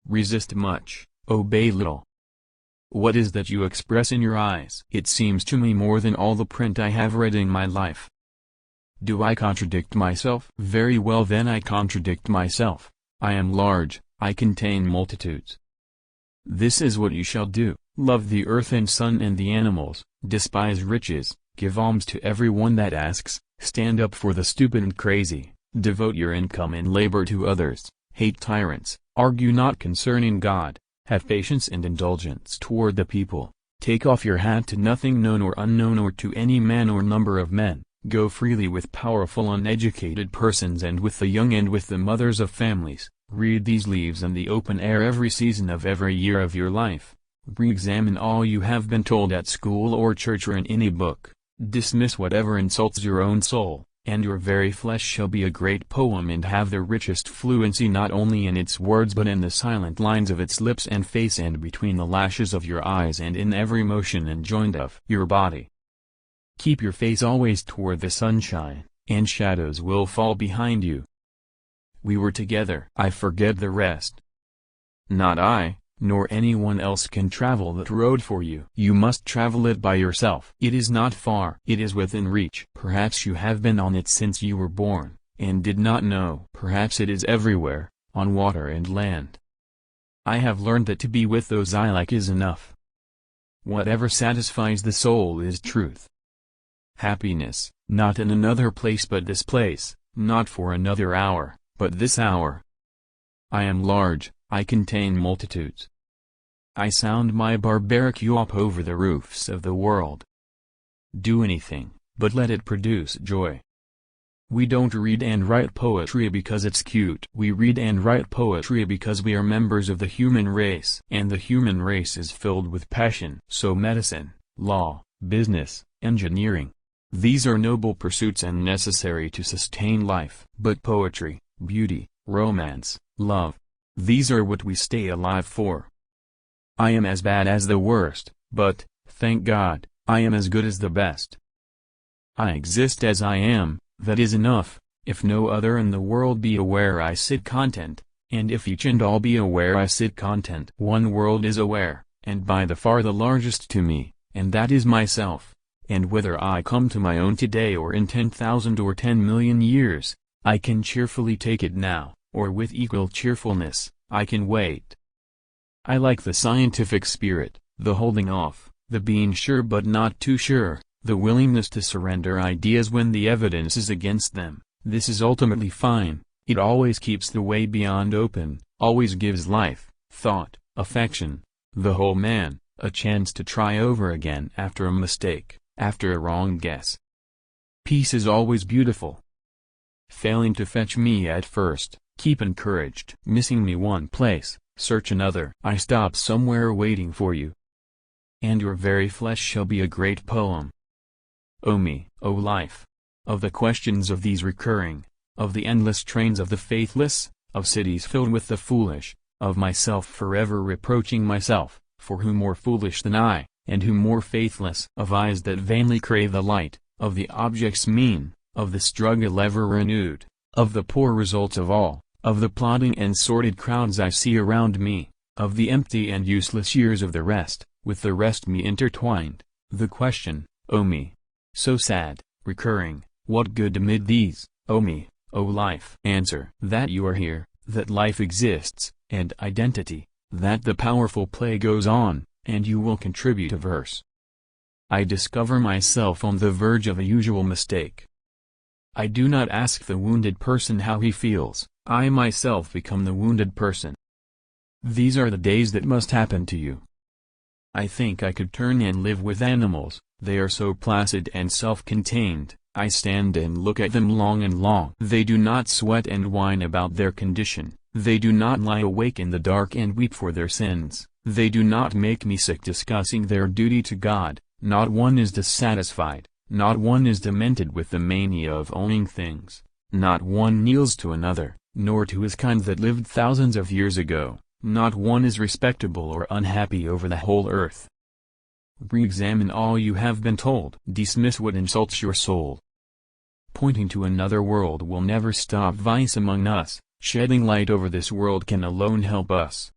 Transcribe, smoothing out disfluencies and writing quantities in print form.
Resist much, obey little. What is that you express in your eyes? It seems to me more than all the print I have read in my life. Do I contradict myself? Very well, then I contradict myself. I am large, I contain multitudes. This is what you shall do: love the earth and sun and the animals, despise riches, give alms to every one that asks, stand up for the stupid and crazy, devote your income and labor to others, hate tyrants, argue not concerning God, have patience and indulgence toward the people, take off your hat to nothing known or unknown or to any man or number of men, go freely with powerful uneducated persons and with the young and with the mothers of families, read these leaves in the open air every season of every year of your life, re-examine all you have been told at school or church or in any book, dismiss whatever insults your own soul, and your very flesh shall be a great poem and have the richest fluency not only in its words but in the silent lines of its lips and face and between the lashes of your eyes and in every motion and joint of your body. Keep your face always toward the sunshine, and shadows will fall behind you. We were together. I forget the rest. Not I, nor anyone else can travel that road for you. You must travel it by yourself. It is not far. It is within reach. Perhaps you have been on it since you were born, and did not know. Perhaps it is everywhere, on water and land. I have learned that to be with those I like is enough. Whatever satisfies the soul is truth. Happiness, not in another place but this place, not for another hour, but this hour. I am large, I contain multitudes. I sound my barbaric yawp over the roofs of the world. Do anything, but let it produce joy. We don't read and write poetry because it's cute. We read and write poetry because we are members of the human race. And the human race is filled with passion. So medicine, law, business, engineering. These are noble pursuits and necessary to sustain life. But poetry, beauty, romance, love, these are what we stay alive for. I am as bad as the worst, but, thank God, I am as good as the best. I exist as I am, that is enough. If no other in the world be aware I sit content, and if each and all be aware I sit content. One world is aware, and by the far the largest to me, and that is myself. And whether I come to my own today or in 10,000 or 10,000,000 years, I can cheerfully take it now, or with equal cheerfulness, I can wait. I like the scientific spirit, the holding off, the being sure but not too sure, the willingness to surrender ideas when the evidence is against them. This is ultimately fine. It always keeps the way beyond open, always gives life, thought, affection, the whole man, a chance to try over again after a mistake, after a wrong guess. Peace is always beautiful. Failing to fetch me at first, keep encouraged. Missing me one place, search another. I stop somewhere waiting for you. And your very flesh shall be a great poem. O me, O life! Of the questions of these recurring, of the endless trains of the faithless, of cities filled with the foolish, of myself forever reproaching myself, for who more foolish than I, and who more faithless? Of eyes that vainly crave the light, of the objects mean, of the struggle ever renewed, of the poor results of all, of the plodding and sordid crowds I see around me, of the empty and useless years of the rest, with the rest me intertwined, the question, O me, so sad, recurring, what good amid these, O me, O life? Answer: that you are here, that life exists, and identity, that the powerful play goes on, and you will contribute a verse. I discover myself on the verge of a usual mistake. I do not ask the wounded person how he feels, I myself become the wounded person. These are the days that must happen to you. I think I could turn and live with animals, they are so placid and self-contained, I stand and look at them long and long. They do not sweat and whine about their condition, they do not lie awake in the dark and weep for their sins, they do not make me sick discussing their duty to God. Not one is dissatisfied, not one is demented with the mania of owning things, not one kneels to another, nor to his kind that lived thousands of years ago, not one is respectable or unhappy over the whole earth. Re-examine all you have been told. Dismiss what insults your soul. Pointing to another world will never stop vice among us, shedding light over this world can alone help us.